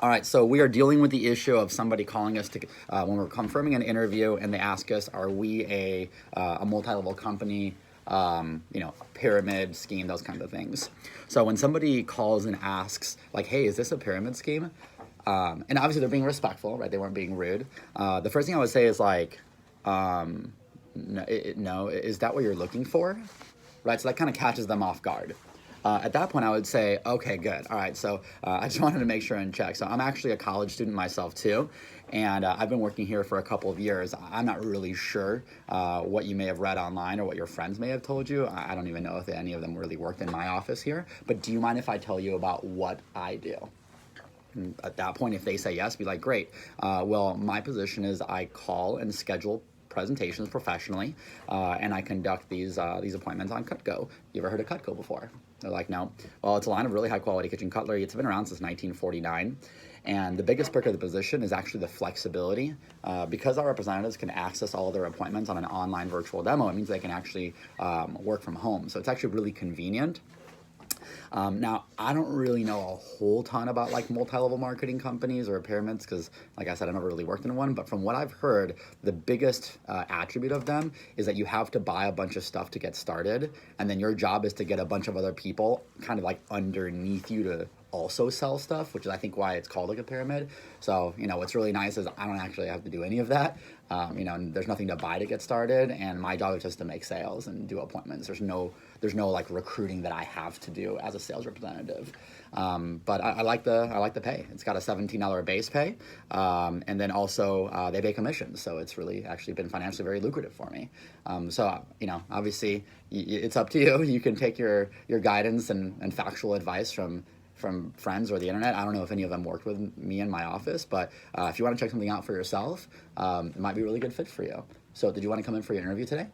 All right, so we are dealing with the issue of somebody calling us to when we're confirming an interview, and they ask us, "Are we a multi-level company? Pyramid scheme, those kinds of things." So when somebody calls and asks, like, "Hey, is this a pyramid scheme?" And obviously they're being respectful, right? They weren't being rude. The first thing I would say is like, no, is that what you're looking for? Right, so that kind of catches them off guard. At that point, I would say, okay, good. All right, so I just wanted to make sure and check. So I'm actually a college student myself too, and I've been working here for a couple of years. I'm not really sure what you may have read online or what your friends may have told you. I don't even know if any of them really worked in my office here, but do you mind if I tell you about what I do? And at that point, if they say yes, be like, great. Well, my position is I call and schedule presentations professionally, and I conduct these appointments on Cutco. You ever heard of Cutco before? They're like, no. Well, it's a line of really high quality kitchen cutlery. It's been around since 1949. And the biggest perk of the position is actually the flexibility. Because our representatives can access all of their appointments on an online virtual demo, it means they can actually work from home. So it's actually really convenient. Now, I don't really know a whole ton about like multi-level marketing companies or pyramids because, like I said, I never really worked in one. But from what I've heard, the biggest attribute of them is that you have to buy a bunch of stuff to get started. And then your job is to get a bunch of other people kind of like underneath you to also sell stuff, which is I think why it's called like a pyramid. So, what's really nice is I don't actually have to do any of that. There's nothing to buy to get started, and my job is just to make sales and do appointments. There's no like recruiting that I have to do as a sales representative. But I like the pay. It's got a $17 base pay, and then also they pay commissions, so it's really actually been financially very lucrative for me. Obviously it's up to you. You can take your guidance and factual advice from friends or the internet. I don't know if any of them worked with me in my office, but if you want to check something out for yourself, it might be a really good fit for you. So did you want to come in for your interview today?